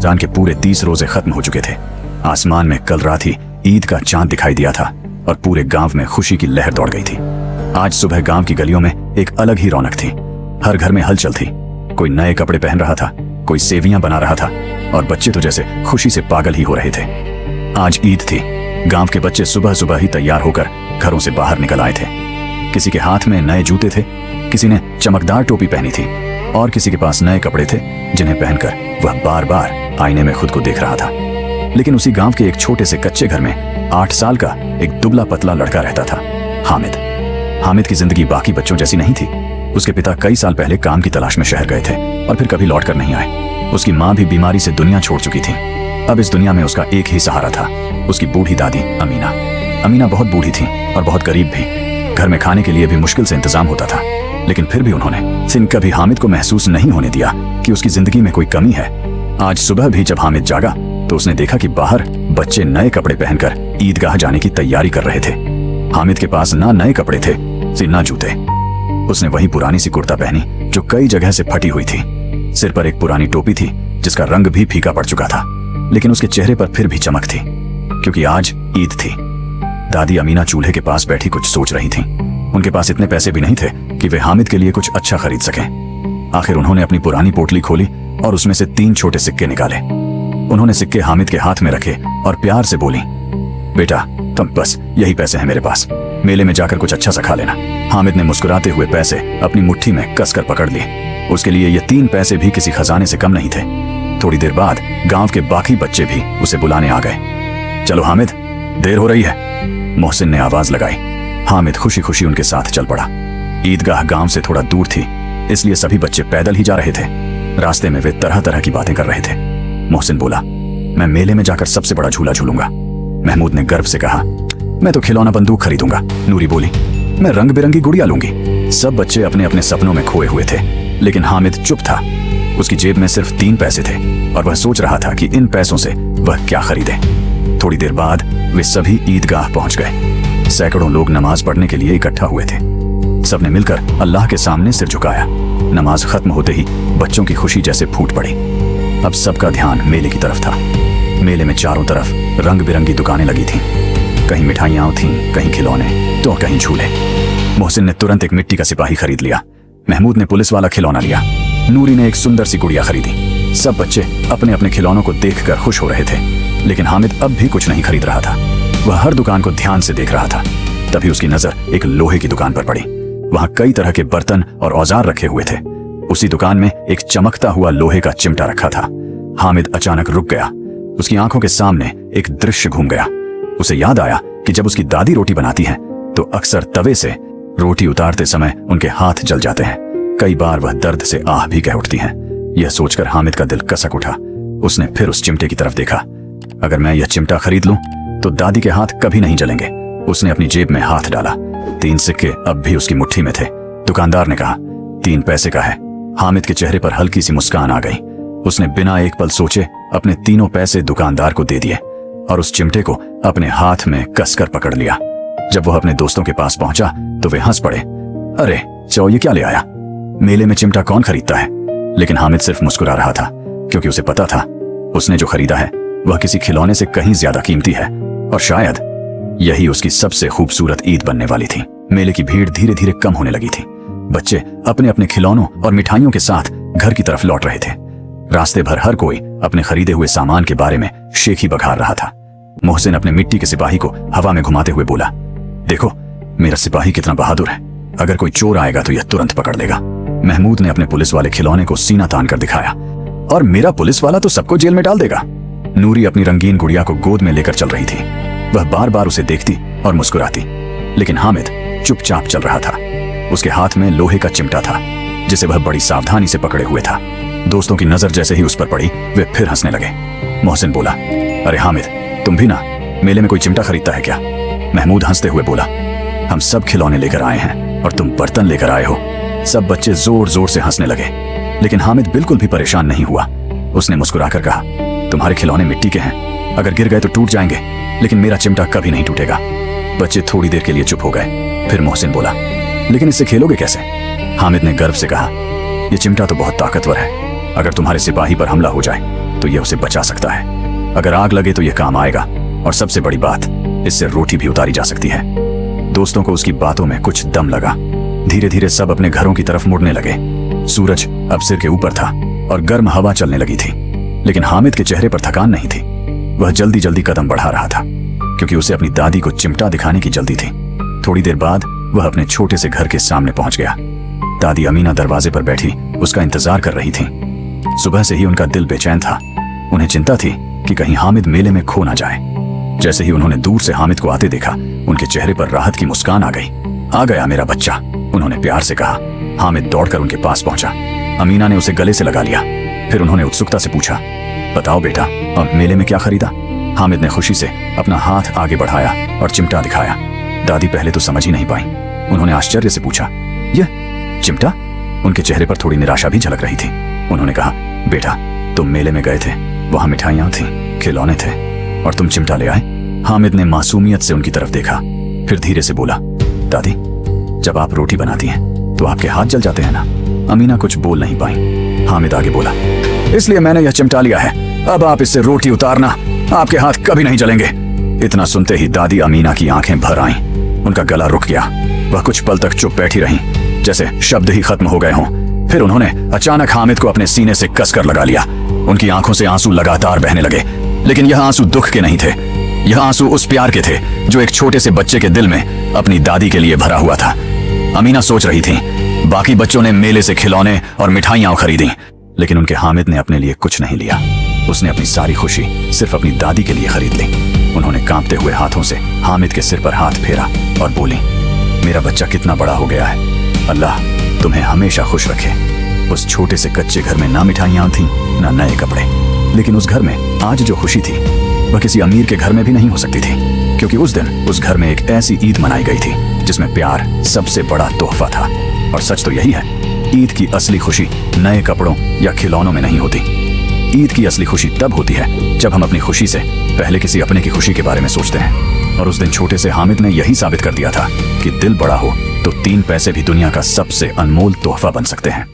रमजान के पूरे 30 रोजे खत्म हो चुके थे। आसमान में कल रात ही ईद का चांद दिखाई दिया था और पूरे गांव में खुशी की लहर दौड़ गई थी। आज सुबह गांव की गलियों में एक अलग ही रौनक थी। हर घर में हलचल थी। कोई नए कपड़े पहन रहा था, कोई सेवियां बना रहा था और बच्चे तो जैसे खुशी से पागल ही हो रहे थे। आज ईद थी। गांव के बच्चे सुबह सुबह ही तैयार होकर घरों से बाहर निकल आए थे। किसी के हाथ में नए जूते थे, किसी ने चमकदार टोपी पहनी थी और किसी के पास नए कपड़े थे जिन्हें पहनकर वह बार बार आईने में खुद को देख रहा था। लेकिन उसी गांव के एक छोटे से कच्चे घर में 8 साल का एक दुबला पतला लड़का रहता था, हामिद। हामिद की जिंदगी बाकी बच्चों जैसी नहीं थी। उसके पिता कई साल पहले काम की तलाश में शहर गए थे और फिर कभी लौट कर नहीं आए। उसकी माँ भी बीमारी से दुनिया छोड़ चुकी थी। अब इस दुनिया में उसका एक ही सहारा था, उसकी बूढ़ी दादी अमीना। अमीना बहुत बूढ़ी थी और बहुत गरीब भी। घर में खाने के लिए भी मुश्किल से इंतजाम होता था, लेकिन फिर भी उन्होंने कभी हामिद को महसूस नहीं होने दिया कि उसकी जिंदगी में कोई कमी है। आज सुबह भी जब हामिद जागा तो उसने देखा कि बाहर बच्चे नए कपड़े पहनकर ईदगाह जाने की तैयारी कर रहे थे। हामिद के पास ना नए कपड़े थे, ना जूते। उसने वही पुरानी सी कुर्ता पहनी जो कई जगह से फटी हुई थी। सिर पर एक पुरानी टोपी थी जिसका रंग भी फीका पड़ चुका था, लेकिन उसके चेहरे पर फिर भी चमक थी, क्योंकि आज ईद थी। दादी अमीना चूल्हे के पास बैठी कुछ सोच रही थी। उनके पास इतने पैसे भी नहीं थे कि वे हामिद के लिए कुछ अच्छा खरीद सकें। आखिर उन्होंने अपनी पुरानी पोटली खोली और उसमें से 3 छोटे सिक्के निकाले। उन्होंने सिक्के हामिद के हाथ में रखे और प्यार से बोली, बेटा तुम बस यही पैसे हैं मेरे पास, मेले में जाकर कुछ अच्छा सा खा लेना। हामिद ने मुस्कुराते हुए पैसे अपनी मुट्ठी में कसकर पकड़ लिए। उसके लिए ये 3 पैसे भी किसी खजाने से कम नहीं थे। थोड़ी देर बाद गांव के बाकी बच्चे भी उसे बुलाने आ गए। चलो हामिद, देर हो रही है, मोहसिन ने आवाज लगाई। हामिद खुशी खुशी उनके साथ चल पड़ा। ईदगाह गांव से थोड़ा दूर थी, इसलिए सभी बच्चे पैदल ही जा रहे थे। रास्ते में वे तरह तरह की बातें कर रहे थे। मोहसिन बोला, मैं मेले में जाकर सबसे बड़ा झूला झूलूंगा। महमूद ने गर्व से कहा, मैं तो खिलौना बंदूक खरीदूंगा। नूरी बोली, मैं रंग बिरंगी गुड़िया लूंगी। सब बच्चे अपने अपने सपनों में खोए हुए थे, लेकिन हामिद चुप था। उसकी जेब में सिर्फ 3 पैसे थे और वह सोच रहा था कि इन पैसों से वह क्या खरीदे। थोड़ी देर बाद वे सभी ईदगाह पहुंच गए। सैकड़ों लोग नमाज पढ़ने के लिए इकट्ठा हुए थे। सबने मिलकर अल्लाह के सामने सिर झुकाया। नमाज खत्म होते ही बच्चों की खुशी जैसे फूट पड़ी। अब सबका ध्यान मेले की तरफ था। मेले में चारों तरफ रंग बिरंगी दुकानें लगी थीं। कहीं मिठाइयां थीं, कहीं खिलौने तो कहीं झूले। मोहसिन ने तुरंत एक मिट्टी का सिपाही खरीद लिया। महमूद ने पुलिस वाला खिलौना लिया। नूरी ने एक सुंदर सी गुड़िया खरीदी। सब बच्चे अपने अपने खिलौनों को देखकर खुश हो रहे थे, लेकिन हामिद अब भी कुछ नहीं खरीद रहा था। वह हर दुकान को ध्यान से देख रहा था। तभी उसकी नजर एक लोहे की दुकान पर पड़ी। वहां कई तरह के बर्तन और औजार रखे हुए थे। उसी दुकान में एक चमकता हुआ लोहे का चिमटा रखा था। हामिद अचानक रुक गया। उसकी आंखों के सामने एक दृश्य घूम गया। उसे याद आया कि जब उसकी दादी रोटी बनाती हैं तो अक्सर तवे से रोटी उतारते समय उनके हाथ जल जाते हैं। कई बार वह दर्द से आह भी कह उठती हैं। यह सोचकर हामिद का दिल कसक उठा। उसने फिर उस चिमटे की तरफ देखा। अगर मैं यह चिमटा खरीद लूं तो दादी के हाथ कभी नहीं जलेंगे। उसने अपनी जेब में हाथ डाला। 3 सिक्के अब भी उसकी मुट्ठी में थे। दुकानदार ने कहा, 3 पैसे का है। हामिद के चेहरे पर हल्की सी मुस्कान आ गई। उसने बिना एक पल सोचे अपने 3 पैसे दुकानदार को दे दिए और उस चिमटे को अपने हाथ में कसकर पकड़ लिया। जब वह अपने दोस्तों के पास पहुंचा तो वे हंस पड़े। अरे चौ, ये क्या ले आया? मेले में चिमटा कौन खरीदता है? लेकिन हामिद सिर्फ मुस्कुरा रहा था, क्योंकि उसे पता था उसने जो खरीदा है वह किसी खिलौने से कहीं ज्यादा कीमती है और शायद यही उसकी सबसे खूबसूरत ईद बनने वाली थी। मेले की भीड़ धीरे धीरे कम होने लगी थी। बच्चे अपने अपने खिलौनों और मिठाइयों के साथ घर की तरफ लौट रहे थे। रास्ते भर हर कोई अपने खरीदे हुए सामान के बारे में शेखी बघार रहा था। मोहसिन अपने मिट्टी के सिपाही को हवा में घुमाते हुए बोला, देखो मेरा सिपाही कितना बहादुर है। अगर कोई चोर आएगा तो यह तुरंत पकड़ लेगा। महमूद ने अपने पुलिस वाले खिलौने को सीना तान कर दिखाया। और मेरा पुलिस वाला तो सबको जेल में डाल देगा। नूरी अपनी रंगीन गुड़िया को गोद में लेकर चल रही थी। वह बार बार उसे देखती और मुस्कुराती, लेकिन हामिद चुपचाप चल रहा था। उसके हाथ में लोहे का चिमटा था जिसे वह बड़ी सावधानी से पकड़े हुए था। दोस्तों की नजर जैसे ही उस पर पड़ी वे फिर हंसने लगे। मोहसिन बोला, अरे हामिद, तुम भी ना मेले में कोई चिमटा खरीदता है क्या? महमूद हंसते हुए बोला, हम सब खिलौने लेकर आए हैं और तुम बर्तन लेकर आए हो। सब बच्चे जोर जोर से हंसने लगे, लेकिन हामिद बिल्कुल भी परेशान नहीं हुआ। उसने मुस्कुराकर कहा, तुम्हारे खिलौने मिट्टी के हैं, अगर गिर गए तो टूट जाएंगे, लेकिन मेरा चिमटा कभी नहीं टूटेगा। बच्चे थोड़ी देर के लिए चुप हो गए। फिर मोहसिन बोला, लेकिन इससे खेलोगे कैसे? हामिद ने गर्व से कहा, यह चिमटा तो बहुत ताकतवर है। अगर तुम्हारे सिपाही पर हमला हो जाए तो यह उसे बचा सकता है। अगर आग लगे तो यह काम आएगा, और सबसे बड़ी बात, इससे रोटी भी उतारी जा सकती है। दोस्तों को उसकी बातों में कुछ दम लगा। धीरे धीरे सब अपने घरों की तरफ मुड़ने लगे। सूरज अब सिर के ऊपर था और गर्म हवा चलने लगी थी, लेकिन हामिद के चेहरे पर थकान नहीं थी। वह जल्दी जल्दी कदम बढ़ा रहा था, क्योंकि उसे अपनी दादी को चिमटा दिखाने की जल्दी थी। थोड़ी देर बाद वह अपने छोटे से घर के सामने पहुंच गया। दादी अमीना दरवाजे पर बैठी उसका इंतजार कर रही थी। सुबह से ही उनका दिल बेचैन था। उन्हें चिंता थी कि कहीं हामिद मेले में खो ना जाए। जैसे ही उन्होंने दूर से हामिद को आते देखा, उनके चेहरे पर राहत की मुस्कान आ गई। आ गया मेरा बच्चा, उन्होंने प्यार से कहा। हामिद दौड़कर उनके पास पहुंचा। अमीना ने उसे गले से लगा लिया। फिर उन्होंने उत्सुकता से पूछा, बताओ बेटा, अब मेले में क्या खरीदा? हामिद ने खुशी से अपना हाथ आगे बढ़ाया और चिमटा दिखाया। दादी पहले तो समझ ही नहीं पाई। उन्होंने आश्चर्य से पूछा, यह चिमटा? उनके चेहरे पर थोड़ी निराशा भी झलक रही थी। उन्होंने कहा, बेटा, तुम मेले में गए थे, वहां मिठाइयां थी, खिलौने थे, और तुम चिमटा ले आए। हामिद ने मासूमियत से उनकी तरफ देखा, फिर धीरे से बोला, दादी, जब आप रोटी बनाती हैं तो आपके हाथ जल जाते हैं ना? अमीना कुछ बोल नहीं पाई। हामिद आगे बोला, इसलिए मैंने यह चिमटा लिया है। अब आप इससे रोटी उतारना, आपके हाथ कभी नहीं जलेंगे। इतना सुनते ही दादी अमीना की आंखें भर आईं। उनका गला रुक गया। वह कुछ पल तक चुप बैठी रहीं, जैसे शब्द ही खत्म हो गए हों। फिर उन्होंने अचानक हामिद को अपने सीने से कसकर लगा लिया। उनकी आंखों से आंसू लगातार बहने लगे, लेकिन यह आंसू दुख के नहीं थे। यह आंसू उस प्यार के थे जो एक छोटे से बच्चे के दिल में अपनी दादी के लिए भरा हुआ था। अमीना सोच रही थी, बाकी बच्चों ने मेले से खिलौने और मिठाइयां खरीदी, लेकिन उनके हामिद ने अपने लिए कुछ नहीं लिया। उसने अपनी सारी खुशी सिर्फ अपनी दादी के लिए खरीद ली। उन्होंने कांपते हुए हाथों से हामिद के सिर पर हाथ फेरा और बोली, मेरा बच्चा कितना बड़ा हो गया है। अल्लाह तुम्हें हमेशा खुश रखे। उस छोटे से कच्चे घर में ना मिठाइयां थीं, ना नए कपड़े, लेकिन उस घर में आज जो खुशी थी वह किसी अमीर के घर में भी नहीं हो सकती थी, क्योंकि उस दिन उस घर में एक ऐसी ईद मनाई गई थी जिसमें प्यार सबसे बड़ा तोहफा था। और सच तो यही है, ईद की असली खुशी नए कपड़ों या खिलौनों में नहीं होती। ईद की असली खुशी तब होती है जब हम अपनी खुशी से पहले किसी अपने की खुशी के बारे में सोचते हैं। और उस दिन छोटे से हामिद ने यही साबित कर दिया था कि दिल बड़ा हो तो 3 पैसे भी दुनिया का सबसे अनमोल तोहफा बन सकते हैं।